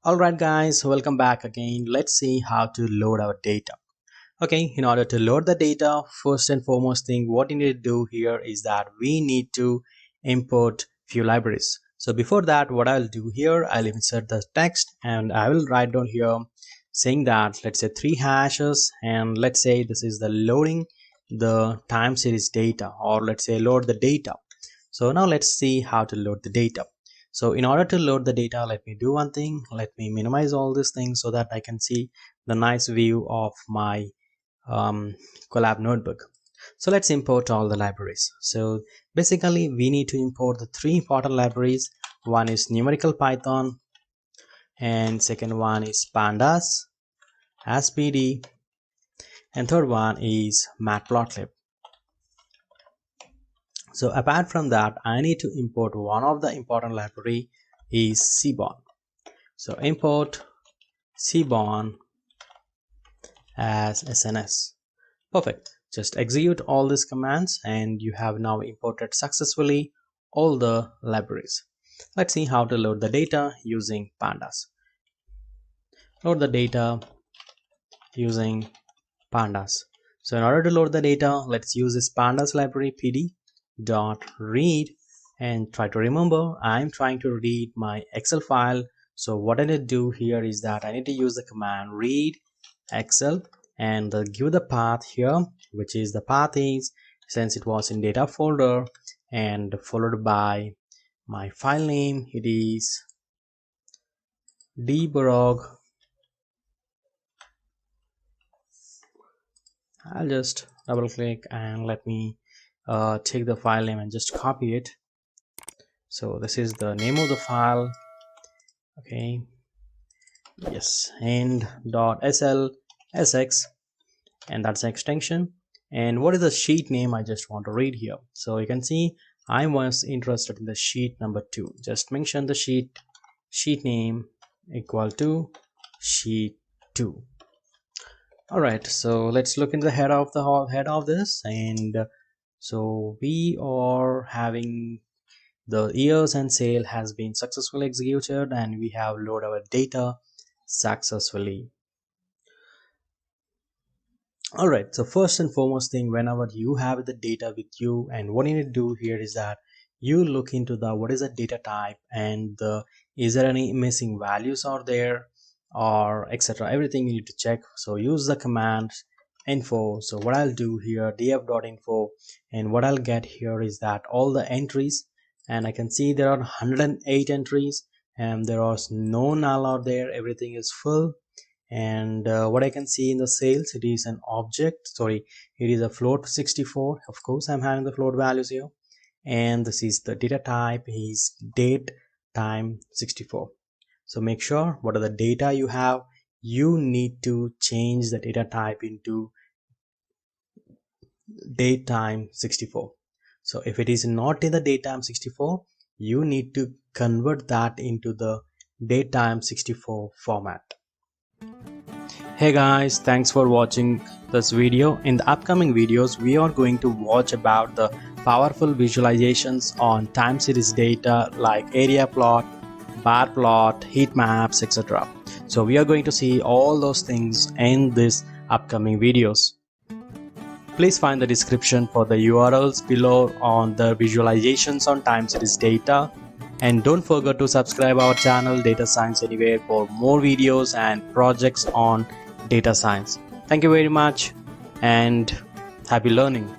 Alright guys, welcome back again. Let's see how to load our data. Okay, in order to load the data, first and foremost thing what you need to do here is that we need to import few libraries. So before that, what I'll do here, I'll insert the text and I will write down here saying that let's say 3 hashes, and let's say this is the loading the time series data, or let's say load the data. So now let's see how to load the data. So in order to load the data, let me do one thing. Let me minimize all these things so that I can see the nice view of my Colab notebook. So let's import all the libraries. So basically we need to import the 3 important libraries. One is numerical Python, and second one is pandas, spd, and third one is matplotlib. So apart from that, I need to import one of the important library is Seaborn. So import Seaborn as SNS. Perfect. Just execute all these commands and you have now imported successfully all the libraries. Let's see how to load the data using pandas. Load the data using pandas. So in order to load the data, let's use this pandas library pd dot read, and try to remember I'm trying to read my Excel file. So what I need to do here is that I need to use the command read Excel and give the path here, which is the path is, since it was in data folder, and followed by my file name, it is debug. I'll just double click and let me take the file name and just copy it. So this is the name of the file. Okay, yes, and .slsx, and that's the extension. And what is the sheet name I just want to read here? So you can see I was interested in the sheet number 2. Just mention the sheet name equal to sheet 2. All right, so let's look into the head of this. And so we are having the years and sale has been successfully executed, and we have loaded our data successfully. All right, so first and foremost thing, whenever you have the data with you, and what you need to do here is that you look into the what is the data type, and is there any missing values are there, or etc. Everything you need to check. So use the command info. So what I'll do here, df.info, and what I'll get here is that all the entries, and I can see there are 108 entries, and there are no null out there, everything is full. And what I can see in the sales, it is an object, sorry, it is a float 64. Of course I'm having the float values here, and this is the data type is date time 64. So make sure what are the data you have, you need to change the data type into date time 64. So if it is not in the date time 64, you need to convert that into the date time 64 format. Hey guys, thanks for watching this video. In the upcoming videos, we are going to watch about the powerful visualizations on time series data like area plot, bar plot, heat maps, etc. So we are going to see all those things in this upcoming videos. Please find the description for the URLs below on the visualizations on time series data. And don't forget to subscribe our channel Data Science Anywhere for more videos and projects on data science. Thank you very much and happy learning.